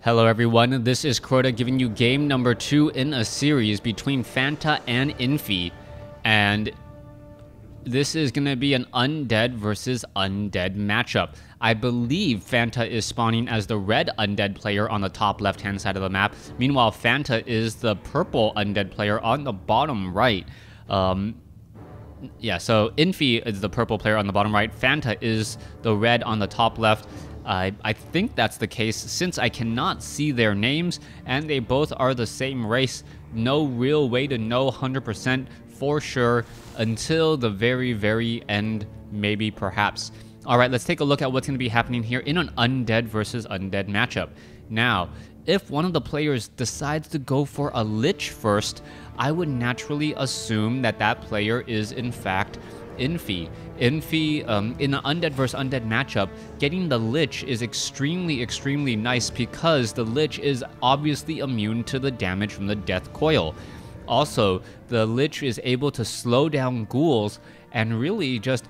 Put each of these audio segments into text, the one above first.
Hello everyone, this is Crota giving you game number 2 in a series between Fanta and Infi. And this is going to be an Undead versus Undead matchup. I believe Fanta is spawning as the red Undead player on the top left-hand side of the map. Meanwhile, Fanta is the purple Undead player on the bottom right. Yeah, so Infi is the purple player on the bottom right. Fanta is the red on the top left. I think that's the case since I cannot see their names and they both are the same race. No real way to know 100% for sure until the very end, maybe perhaps. Alright, let's take a look at what's going to be happening here in an Undead versus Undead matchup. Now, if one of the players decides to go for a Lich first, I would naturally assume that that player is in fact Infi. Infi, in an Undead vs. Undead matchup, getting the Lich is extremely nice because the Lich is obviously immune to the damage from the Death Coil. Also, the Lich is able to slow down ghouls and really just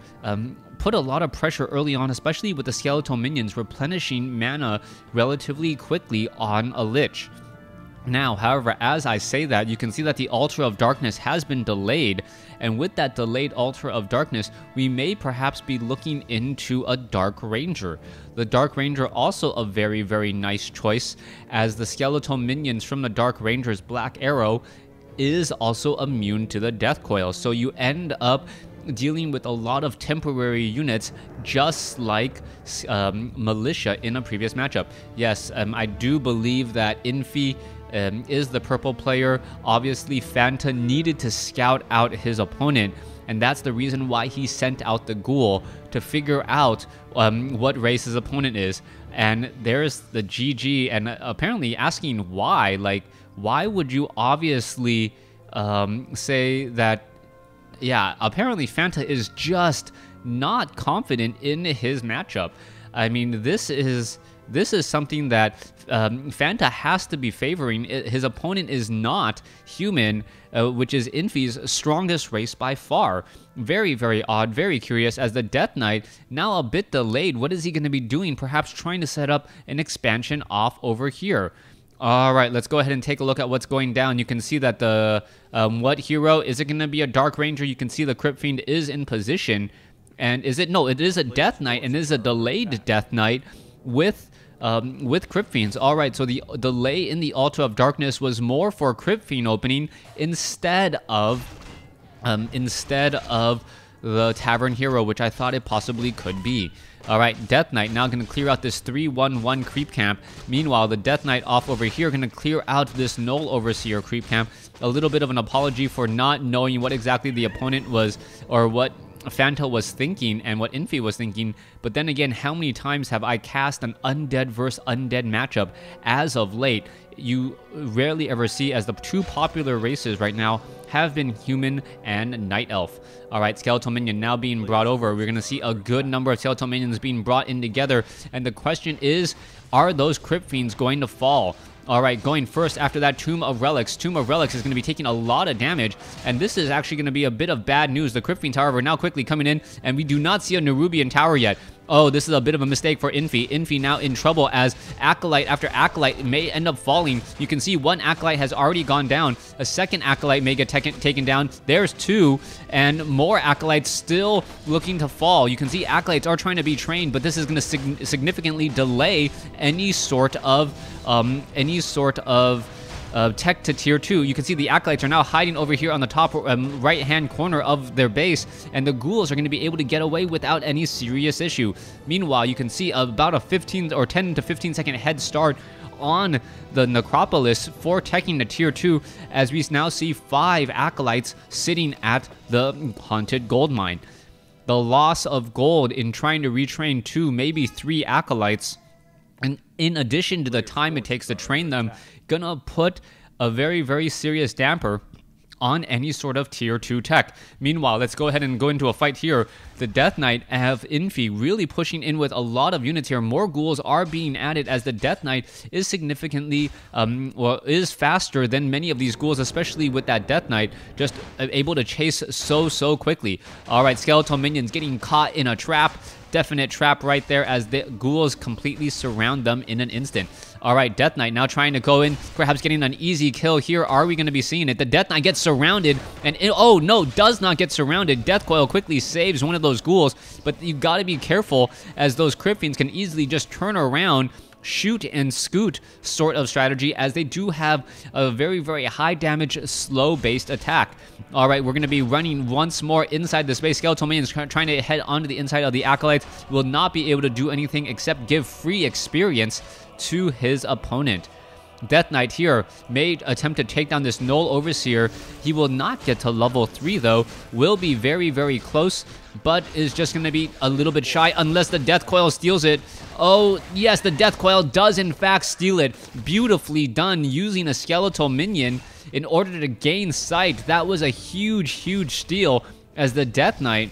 put a lot of pressure early on, especially with the skeletal minions replenishing mana relatively quickly on a Lich. Now, however, as I say that, you can see that the Altar of Darkness has been delayed, and with that delayed Altar of Darkness, we may perhaps be looking into a Dark Ranger. The Dark Ranger also a very nice choice, as the skeletal minions from the Dark Ranger's Black Arrow is also immune to the Death Coil, so you end up dealing with a lot of temporary units, just like Militia in a previous matchup. Yes, I do believe that Infi is the purple player. Obviously, Fanta needed to scout out his opponent, and that's the reason why he sent out the ghoul to figure out what race his opponent is. And there's the GG, and apparently asking why. Like, why would you obviously say that? Yeah, apparently Fanta is just not confident in his matchup. I mean, this is something that Fanta has to be favoring. His opponent is not human, which is Infi's strongest race by far. Very odd, very curious, as the Death Knight, now a bit delayed. What is he going to be doing? Perhaps trying to set up an expansion off over here. Alright, let's go ahead and take a look at what's going down. You can see that the, what hero? Is it going to be a Dark Ranger? You can see the Crypt Fiend is in position. And is it? No, it is a Death Knight, and it is a delayed Death Knight with Crypt Fiends. Alright, so the delay in the Altar of Darkness was more for Crypt Fiend opening instead of the Tavern Hero, which I thought it possibly could be. Alright, Death Knight now going to clear out this 3-1-1 creep camp. Meanwhile, the Death Knight off over here going to clear out this Null Overseer creep camp. A little bit of an apology for not knowing what exactly the opponent was, or what Fanta was thinking and what Infi was thinking. But then again, how many times have I cast an Undead versus Undead matchup as of late? You rarely ever see, as the two popular races right now have been Human and Night Elf. Alright, Skeletal Minion now being brought over. We're going to see a good number of Skeletal Minions being brought in together. And the question is, are those Crypt Fiends going to fall? Alright, going first after that Tomb of Relics. Tomb of Relics is going to be taking a lot of damage, and this is actually going to be a bit of bad news. The Crypt Fiends, however, now quickly coming in, and we do not see a Nerubian Tower yet. Oh, this is a bit of a mistake for Infi. Infi now in trouble as Acolyte after Acolyte may end up falling. You can see one Acolyte has already gone down. A second Acolyte may get taken down. There's two, and more Acolytes still looking to fall. You can see Acolytes are trying to be trained, but this is going to significantly delay any sort of tech to tier 2. You can see the Acolytes are now hiding over here on the top right-hand corner of their base, and the ghouls are going to be able to get away without any serious issue. Meanwhile, you can see about a 10 to 15 second head start on the Necropolis for teching the tier 2, as we now see 5 Acolytes sitting at the Haunted Gold Mine. The loss of gold in trying to retrain 2, maybe 3 Acolytes, and in addition to the time it takes to train them, gonna put a very serious damper on any sort of tier 2 tech. Meanwhile, let's go ahead and go into a fight here. The Death Knight have Infi really pushing in with a lot of units here. More ghouls are being added as the Death Knight is significantly, is faster than many of these ghouls, especially with that Death Knight just able to chase so quickly. Alright, Skeletal Minions getting caught in a trap. definite trap right there as the ghouls completely surround them in an instant. All right, Death Knight now trying to go in, perhaps getting an easy kill here. Are we going to be seeing it? The Death Knight gets surrounded, and oh no, does not get surrounded. Death Coil quickly saves one of those ghouls, but you got to be careful as those Crypt Fiends can easily just turn around, shoot and scoot sort of strategy, as they do have a very, very high damage, slow-based attack. All right, we're going to be running once more inside the space. Skeletal Minions trying to head onto the inside of the Acolytes. Will not be able to do anything except give free experience to his opponent. Death Knight here may attempt to take down this Null Overseer. He will not get to level 3 though. Will be very, very close, but is just going to be a little bit shy unless the Death Coil steals it. Oh, yes, the Death Coil does in fact steal it. Beautifully done using a Skeletal Minion in order to gain sight. That was a huge, huge steal as the Death Knight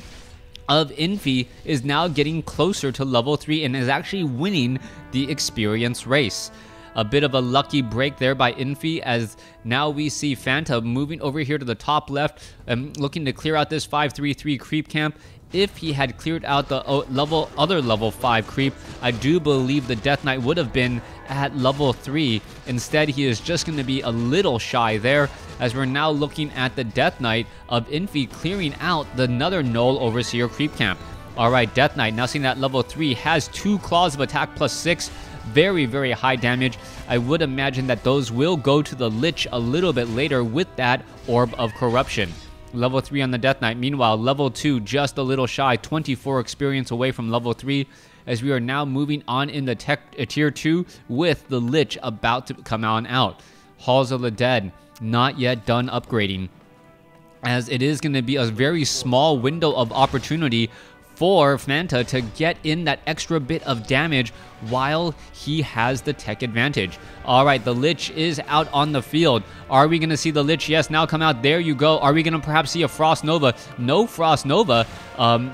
of Infi is now getting closer to level 3 and is actually winning the experience race. A bit of a lucky break there by Infi, as now we see Fanta moving over here to the top left, looking to clear out this 533 creep camp. If he had cleared out the other level 5 creep, I do believe the Death Knight would have been at level 3. Instead, he is just going to be a little shy there, as we're now looking at the Death Knight of Infi clearing out another Null Overseer creep camp. All right, Death Knight, now seeing that level 3, has 2 claws of attack plus 6. Very, very high damage. I would imagine that those will go to the Lich a little bit later with that Orb of Corruption. Level 3 on the Death Knight. Meanwhile, level 2 just a little shy, 24 experience away from level 3, as we are now moving on in the tier 2 with the Lich about to come on out. Halls of the Dead, not yet done upgrading, as it is going to be a very small window of opportunity for Fanta to get in that extra bit of damage while he has the tech advantage. All right, the Lich is out on the field. Are we going to see the Lich? Yes, now come out. There you go. Are we going to perhaps see a Frost Nova? No Frost Nova.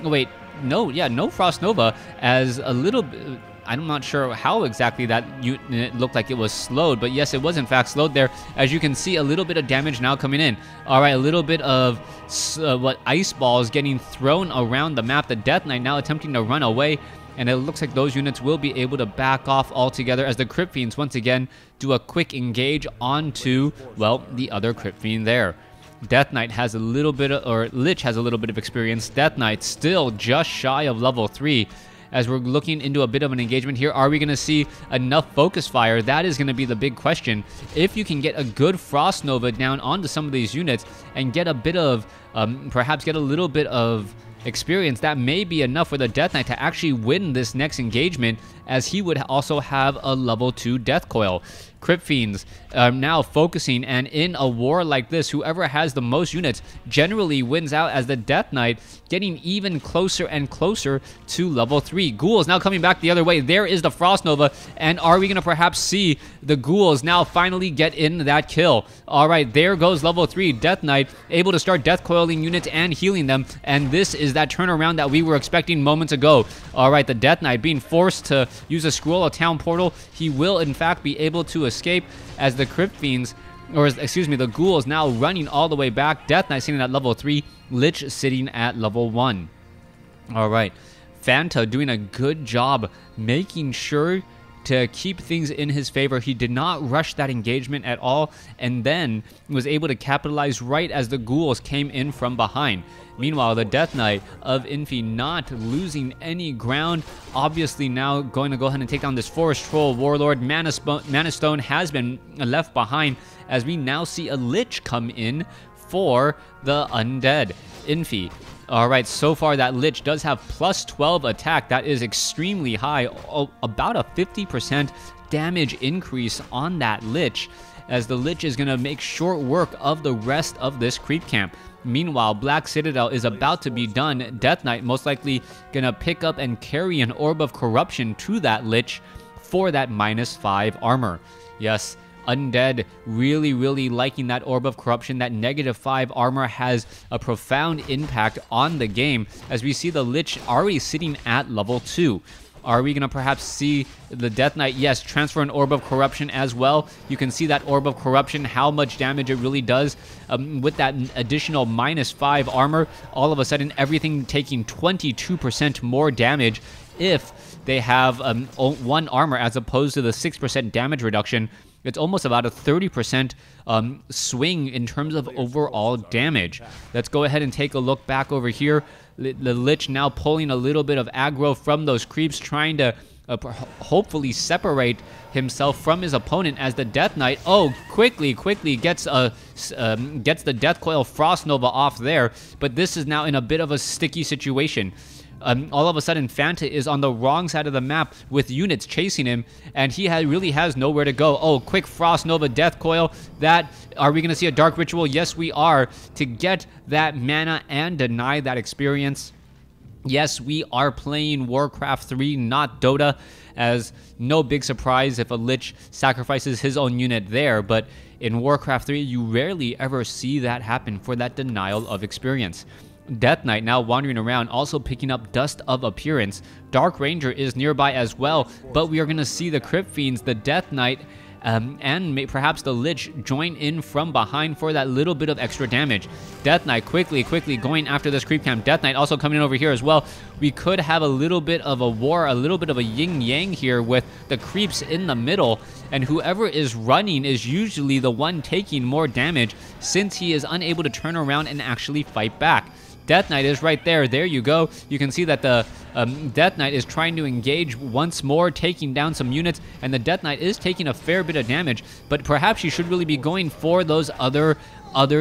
Wait, no, yeah, no Frost Nova, as a little bit... I'm not sure how exactly that unit looked like it was slowed, but yes, it was in fact slowed there. As you can see, a little bit of damage now coming in. All right, a little bit of ice balls getting thrown around the map. The Death Knight now attempting to run away, and it looks like those units will be able to back off altogether as the Crypt Fiends once again do a quick engage onto, well, the other Crypt Fiend there. Death Knight has a little bit of, or Lich has a little bit of experience. Death Knight still just shy of level 3. As we're looking into a bit of an engagement here, are we going to see enough focus fire? That is going to be the big question. If you can get a good Frost Nova down onto some of these units and get a bit of, perhaps get a little bit of experience, that may be enough for the Death Knight to actually win this next engagement, as he would also have a level 2 Death Coil. Crypt Fiends now focusing, and in a war like this, whoever has the most units generally wins out, as the Death Knight getting even closer and closer to level 3. Ghouls now coming back the other way. There is the Frost Nova, and are we going to perhaps see the Ghouls now finally get in that kill? All right, there goes level 3. Death Knight able to start Death Coiling units and healing them, and this is that turnaround that we were expecting moments ago. All right, the Death Knight being forced to use a Scroll of Town Portal. He will in fact be able to escape, as the Crypt Fiends, or excuse me, the Ghouls now running all the way back. Death Knight sitting at level 3, Lich sitting at level 1. All right, Fanta doing a good job making sure to keep things in his favor. He did not rush that engagement at all, and then was able to capitalize right as the Ghouls came in from behind. Meanwhile, the Death Knight of Infi not losing any ground, obviously now going to go ahead and take down this Forest Troll Warlord. Mana Stone has been left behind, as we now see a Lich come in for the Undead. Infi. All right, so far that Lich does have plus 12 attack. That is extremely high, about a 50% damage increase on that Lich, as the Lich is going to make short work of the rest of this creep camp. Meanwhile, Black Citadel is about to be done. Death Knight most likely going to pick up and carry an Orb of Corruption to that Lich for that -5 armor. Yes, Undead really, really liking that Orb of Corruption. That -5 armor has a profound impact on the game, as we see the Lich already sitting at level 2. Are we going to perhaps see the Death Knight? Yes, transfer an Orb of Corruption as well. You can see that Orb of Corruption, how much damage it really does. With that additional -5 armor, all of a sudden everything taking 22% more damage if they have 1 armor as opposed to the 6% damage reduction. It's almost about a 30% swing in terms of overall damage. Let's go ahead and take a look back over here. The Lich now pulling a little bit of aggro from those creeps, trying to hopefully separate himself from his opponent as the Death Knight, quickly gets the Death Coil Frost Nova off there. But this is now in a bit of a sticky situation. All of a sudden, Fanta is on the wrong side of the map with units chasing him, and he really has nowhere to go. Quick Frost Nova Death Coil. Are we going to see a Dark Ritual? Yes, we are, to get that mana and deny that experience. Yes, we are playing WarCraft 3, not Dota, as no big surprise if a Lich sacrifices his own unit there, but in WarCraft 3, you rarely ever see that happen for that denial of experience. Death Knight now wandering around, also picking up Dust of Appearance. Dark Ranger is nearby as well, but we are going to see the Crypt Fiends, the Death Knight, and perhaps the Lich join in from behind for that little bit of extra damage. Death Knight quickly going after this creep camp. Death Knight also coming in over here as well. We could have a little bit of a war, a little bit of a yin-yang here with the creeps in the middle, and whoever is running is usually the one taking more damage since he is unable to turn around and actually fight back. Death Knight is right there. There you go. You can see that the Death Knight is trying to engage once more, taking down some units, and the Death Knight is taking a fair bit of damage, but perhaps you should really be going for those other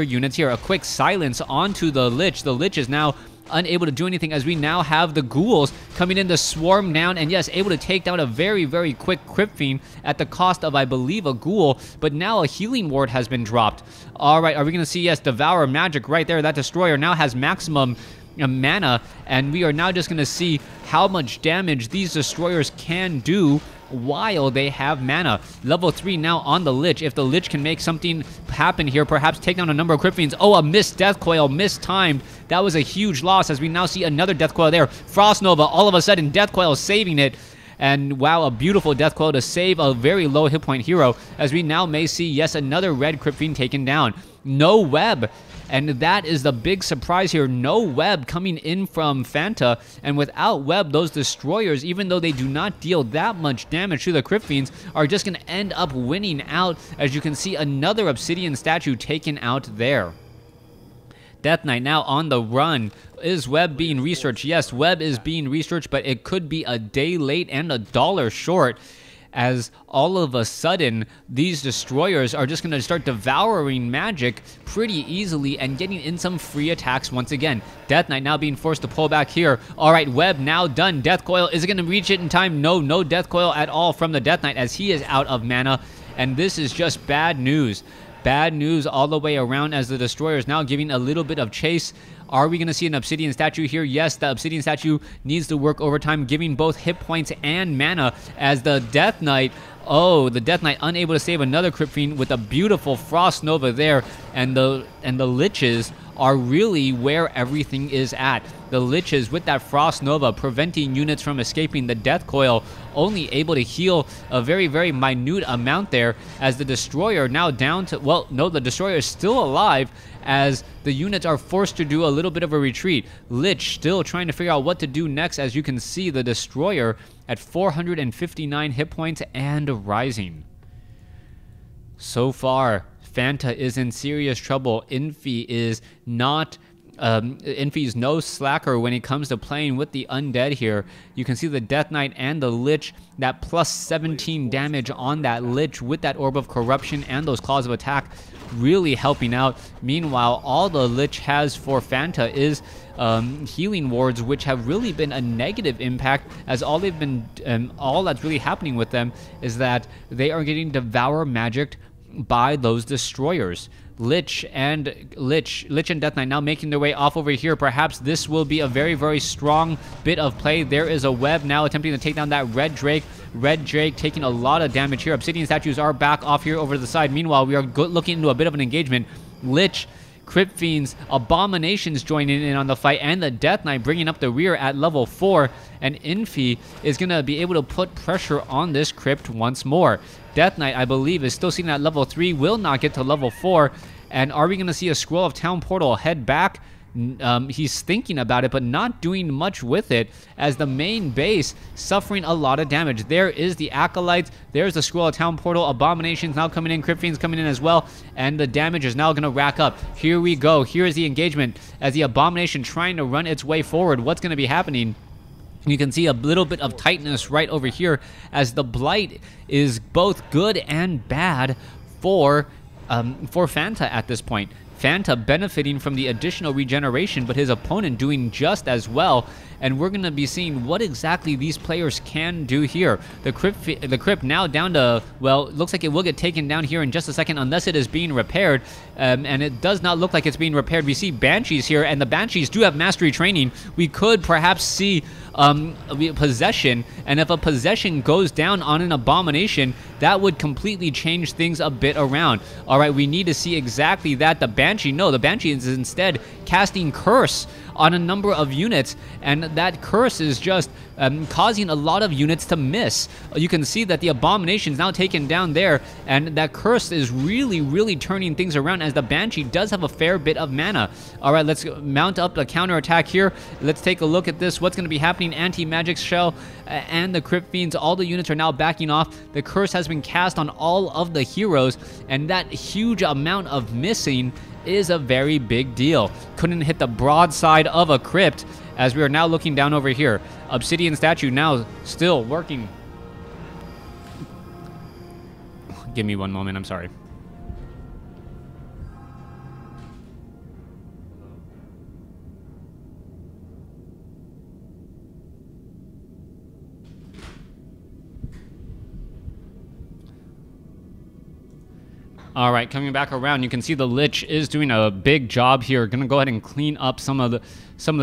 units here. A quick silence onto the Lich. The Lich is now unable to do anything as we now have the ghouls coming in to swarm down, and yes, able to take down a very quick Crypt Fiend at the cost of, I believe, a ghoul, but now a healing ward has been dropped. Alright, are we going to see, yes, Devour Magic right there. That Destroyer now has maximum mana, and we are now just going to see how much damage these Destroyers can do while they have mana. Level 3 now on the Lich. If the Lich can make something happen here, perhaps take down a number of Crypt Fiends. A missed Death Coil, mistimed. That was a huge loss as we now see another Death Coil there. Frost Nova, all of a sudden, Death Coil saving it. And wow, a beautiful Death Coil to save a very low hit point hero, as we now may see, yes, another red Crypt Fiend taken down. No web. And that is the big surprise here. No web coming in from Fanta. And without web, those Destroyers, even though they do not deal that much damage to the Crypt Fiends, are just going to end up winning out. As you can see, another Obsidian statue taken out there. Death Knight now on the run. Is web being researched? Yes, web is being researched, but it could be a day late and $1 short, as all of a sudden these Destroyers are just going to start devouring magic pretty easily and getting in some free attacks once again. Death Knight now being forced to pull back here. Alright, web now done. Death Coil, is it going to reach it in time? No Death Coil at all from the Death Knight, as he is out of mana, and this is just bad news. Bad news all the way around, as the Destroyer is now giving a little bit of chase. Are we going to see an Obsidian statue here? Yes, the Obsidian statue needs to work overtime, giving both hit points and mana, as the Death Knight, the Death Knight unable to save another Crypt Fiend with a beautiful Frost Nova there, and the Liches are really where everything is at. The Liches with that Frost Nova preventing units from escaping. The Death Coil only able to heal a very minute amount there, as the Destroyer now down to, well, no, the Destroyer is still alive, as the units are forced to do a little bit of a retreat. Lich still trying to figure out what to do next, as you can see the Destroyer at 459 hit points and rising. So far, Fanta is in serious trouble. Infi is not... Infi's no slacker when it comes to playing with the Undead here. You can see the Death Knight and the Lich, that plus 17 damage on that Lich with that Orb of Corruption and those Claws of Attack really helping out. Meanwhile, all the Lich has for Fanta is healing wards, which have really been a negative impact, as all that's really happening with them is that they are getting Devour Magicked by those Destroyers. Lich and Death Knight now making their way off over here. Perhaps this will be a very strong bit of play. There is a web now attempting to take down that Red Drake. Red Drake taking a lot of damage here. Obsidian statues are back off here over to the side. Meanwhile, we are looking into a bit of an engagement. Lich Crypt Fiends, Abominations joining in on the fight, and the Death Knight bringing up the rear at level 4. And Infi is going to be able to put pressure on this Crypt once more. Death Knight, I believe, is still sitting at level 3, will not get to level 4. And are we going to see a Scroll of Town Portal head back? He's thinking about it, but not doing much with it, as the main base suffering a lot of damage. There is the Acolytes. There's the Scroll of Town Portal. Abominations now coming in. Crypt Fiends coming in as well. And the damage is now going to rack up. Here we go. Here is the engagement as the Abomination trying to run its way forward. What's going to be happening? You can see a little bit of tightness right over here, as the Blight is both good and bad for Fanta at this point. Fanta benefiting from the additional regeneration, but his opponent doing just as well. And we're going to be seeing what exactly these players can do here. The Crypt now down to, well, it looks like it will get taken down here in just a second, unless it is being repaired. And it does not look like it's being repaired. We see Banshees here, and the Banshees do have mastery training. We could perhaps see possession, and if a possession goes down on an Abomination, that would completely change things a bit around. All right, we need to see exactly that. The Banshee is instead casting Curse on a number of units, and that Curse is just causing a lot of units to miss. You can see that the Abomination is now taken down there, and that Curse is really turning things around, as the Banshee does have a fair bit of mana. All right, let's mount up a counterattack here. Let's take a look at this. What's going to be happening? Anti-Magic Shell and the Crypt Fiends, all the units are now backing off. The Curse has been cast on all of the heroes, and that huge amount of missing is a very big deal. Couldn't hit the broadside of a Crypt, as we are now looking down over here. Obsidian Statue now still working. Give me one moment, I'm sorry. All right, coming back around, you can see the Lich is doing a big job here. Gonna go ahead and clean up some of the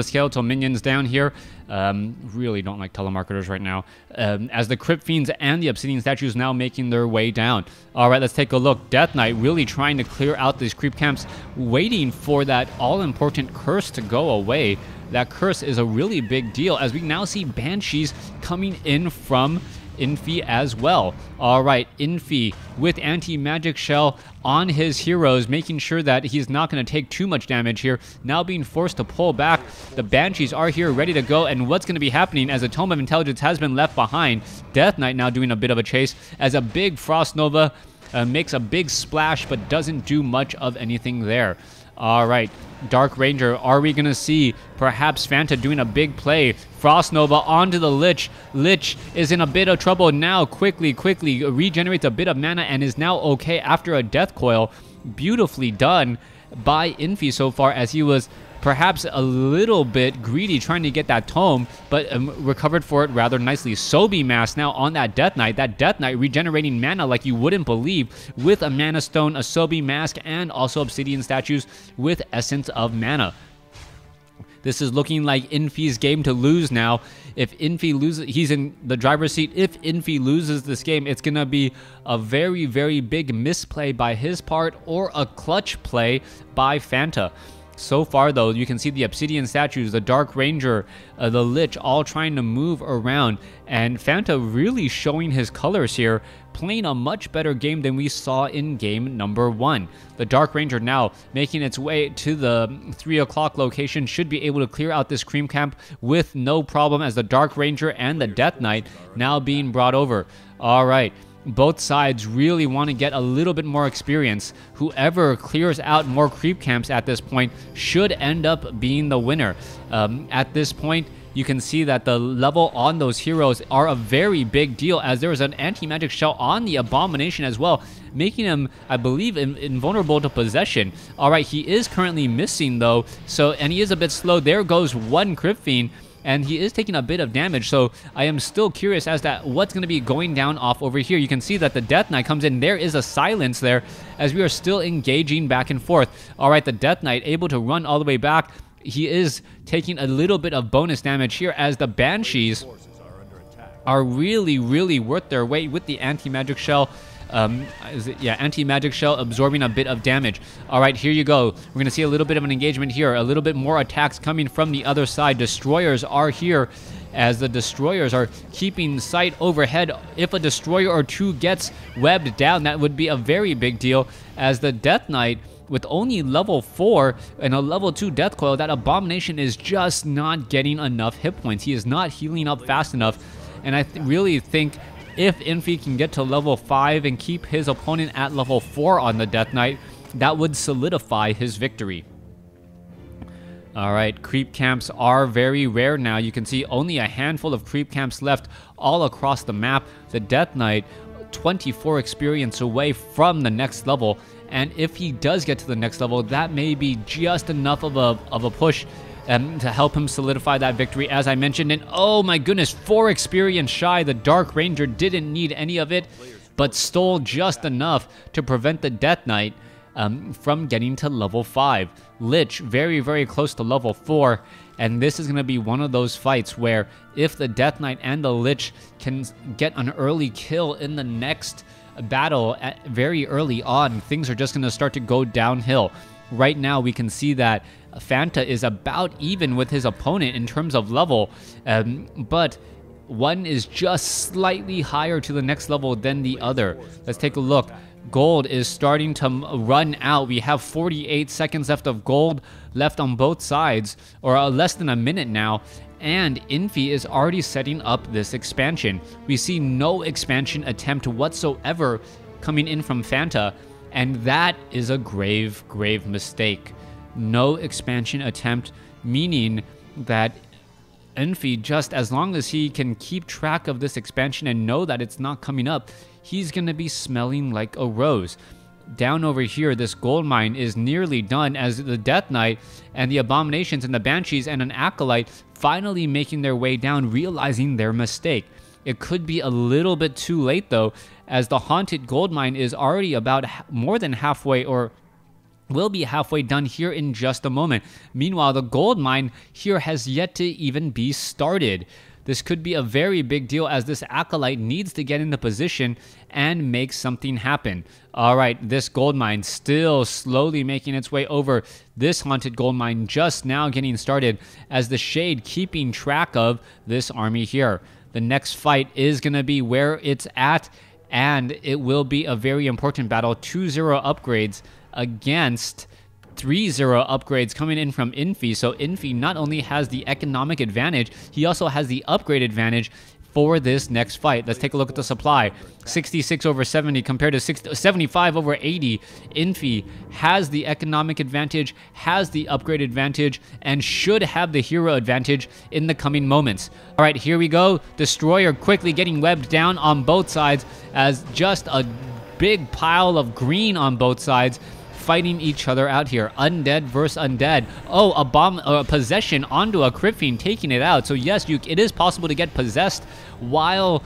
skeletal minions down here. Really don't like telemarketers right now. As the Crypt Fiends and the Obsidian Statues now making their way down. All right, let's take a look. Death Knight really trying to clear out these creep camps, waiting for that all-important Curse to go away. That Curse is a really big deal, as we now see Banshees coming in from Infi as well. All right, Infi with Anti-Magic Shell on his heroes, making sure that he's not going to take too much damage here. Now being forced to pull back. The Banshees are here ready to go, and what's going to be happening as the Tome of Intelligence has been left behind. Death Knight now doing a bit of a chase, as a big Frost Nova makes a big splash, but doesn't do much of anything there. All right, Dark Ranger, are we going to see perhaps Fanta doing a big play? Frost Nova onto the Lich. Lich is in a bit of trouble now. Quickly regenerates a bit of mana and is now okay after a Death Coil. Beautifully done by Infi so far, as he was perhaps a little bit greedy trying to get that tome, but recovered for it rather nicely. Sobi Mask now on that Death Knight. That Death Knight regenerating mana like you wouldn't believe, with a Mana Stone, a Sobi Mask, and also Obsidian Statues with Essence of Mana. This is looking like Infi's game to lose now. If Infi loses, he's in the driver's seat. If Infi loses this game, it's going to be a very big misplay by his part, or a clutch play by Fanta. So far, though, you can see the Obsidian Statues, the Dark Ranger, the Lich, all trying to move around. And Fanta really showing his colors here, playing a much better game than we saw in game number 1. The Dark Ranger now making its way to the 3 o'clock location, should be able to clear out this cream camp with no problem, as the Dark Ranger and the Death Knight now being brought over. All right. Both sides really want to get a little bit more experience. Whoever clears out more creep camps at this point should end up being the winner. At this point, you can see that the level on those heroes are a very big deal, as there is an Anti-Magic Shell on the Abomination as well, making him, I believe, invulnerable to possession. All right, he is currently missing, though, and he is a bit slow. There goes one Crypt Fiend, and he is taking a bit of damage, so I am still curious as to what's going to be going down off over here. You can see that the Death Knight comes in. There is a silence there, as we are still engaging back and forth. All right, the Death Knight able to run all the way back. He is taking a little bit of bonus damage here, as the Banshees are really, really worth their weight with the anti-magic shell. Anti-magic shell absorbing a bit of damage. All right, here you go. We're going to see a little bit of an engagement here. A little bit more attacks coming from the other side. Destroyers are here as the destroyers are keeping sight overhead. If a destroyer or two gets webbed down, that would be a very big deal, as the Death Knight, with only level 4 and a level 2 Death Coil, that Abomination is just not getting enough hit points. He is not healing up fast enough, and I really think if Infi can get to level 5 and keep his opponent at level 4 on the Death Knight, that would solidify his victory. Alright, creep camps are very rare now. You can see only a handful of creep camps left all across the map. The Death Knight, 24 experience away from the next level, and if he does get to the next level, that may be just enough of a push to help him solidify that victory, as I mentioned. And oh my goodness, 4 experience shy. The Dark Ranger didn't need any of it, but stole just enough to prevent the Death Knight from getting to level 5. Lich, very, very close to level 4, and this is going to be one of those fights where if the Death Knight and the Lich can get an early kill in the next battle very early on, things are just going to start to go downhill. Right now, we can see that Fanta is about even with his opponent in terms of level, but one is just slightly higher to the next level than the other. Let's take a look. Gold is starting to run out. We have 48 seconds left of gold left on both sides, or less than a minute now, and Infi is already setting up this expansion. We see no expansion attempt whatsoever coming in from Fanta, and that is a grave, grave mistake. No expansion attempt, meaning that Infi, just as long as he can keep track of this expansion and know that it's not coming up, he's going to be smelling like a rose. Down over here, this gold mine is nearly done, as the Death Knight and the Abominations and the Banshees and an Acolyte finally making their way down, realizing their mistake. It could be a little bit too late though, as the Haunted Gold Mine is already about more than halfway, or will be halfway done here in just a moment. Meanwhile, the gold mine here has yet to even be started. This could be a very big deal, as this Acolyte needs to get into position and make something happen. Alright, this gold mine still slowly making its way over. This Haunted Gold Mine just now getting started, as the Shade keeping track of this army here. The next fight is going to be where it's at, and it will be a very important battle. 2-0 upgrades against 3-0 upgrades coming in from Infi. So Infi not only has the economic advantage, he also has the upgrade advantage for this next fight. Let's take a look at the supply. 66 over 70 compared to 75 over 80. Infi has the economic advantage, has the upgrade advantage, and should have the hero advantage in the coming moments. All right, here we go. Destroyer quickly getting webbed down on both sides, as just a big pile of green on both sides fighting each other out here. Undead versus Undead. Oh, a bomb, possession onto a Crypt Fiend, taking it out. So yes, it is possible to get possessed while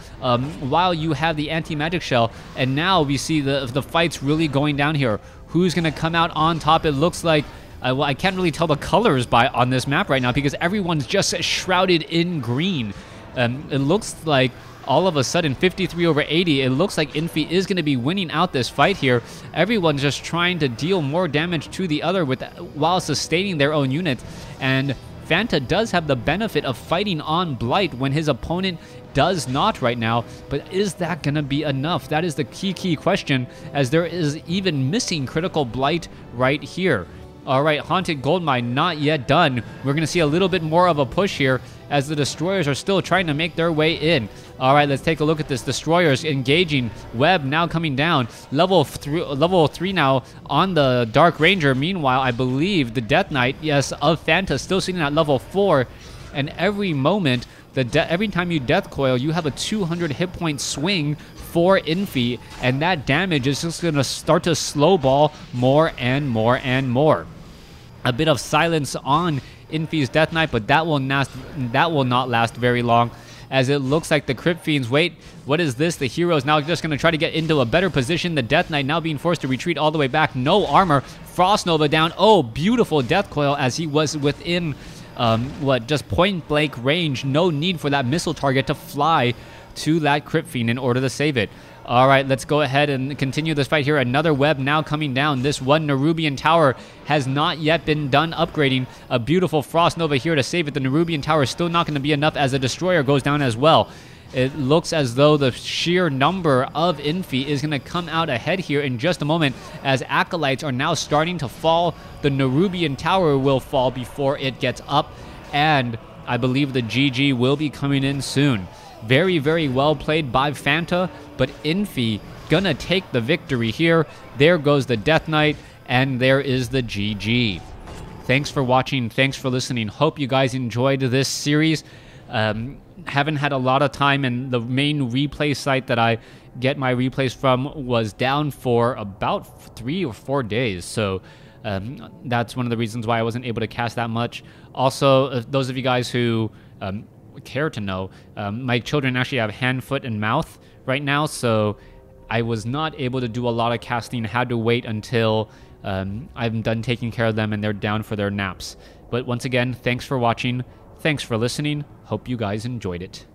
you have the anti-magic shell. And now we see the fights really going down here. Who's gonna come out on top? It looks like well, I can't really tell the colors on this map right now, because everyone's just shrouded in green. It looks like all of a sudden 53 over 80, it looks like Infi is going to be winning out this fight here. Everyone's just trying to deal more damage to the other while sustaining their own units, and Fanta does have the benefit of fighting on Blight when his opponent does not right now, but is that going to be enough? That is the key question, as there is even missing critical Blight right here. Alright, Haunted Goldmine not yet done. We're going to see a little bit more of a push here, as the Destroyers are still trying to make their way in. Alright, let's take a look at this. Destroyers engaging. Web now coming down. Level 3 now on the Dark Ranger. Meanwhile, I believe the Death Knight, yes, of Fanta, still sitting at level 4. And every moment, every time you Death Coil, you have a 200 hit point swing for Infi, and that damage is just going to start to slow ball more and more and more. A bit of silence on Infi's Death Knight, but that will not last very long, as it looks like the Crypt Fiends, wait, what is this? The hero is now just going to try to get into a better position. The Death Knight now being forced to retreat all the way back. No armor. Frost Nova down. Oh, beautiful Death Coil, as he was within just point blank range. No need for that missile target to fly to that Crypt Fiend in order to save it. All right, let's go ahead and continue this fight here. Another web now coming down. This one Nerubian tower has not yet been done upgrading. A beautiful Frost Nova here to save it. The Nerubian tower is still not going to be enough as the Destroyer goes down as well. It looks as though the sheer number of Infi is going to come out ahead here in just a moment as Acolytes are now starting to fall. The Nerubian tower will fall before it gets up, and I believe the GG will be coming in soon. Very, very well played by Fanta, but Infi gonna take the victory here. There goes the Death Knight, and there is the GG. Thanks for watching. Thanks for listening. Hope you guys enjoyed this series. Haven't had a lot of time, and the main replay site that I get my replays from was down for about 3 or 4 days. So that's one of the reasons why I wasn't able to cast that much. Also, those of you guys who care to know, my children actually have hand, foot, and mouth right now, so I was not able to do a lot of casting. Had to wait until I'm done taking care of them and they're down for their naps. But once again, thanks for watching. Thanks for listening. Hope you guys enjoyed it.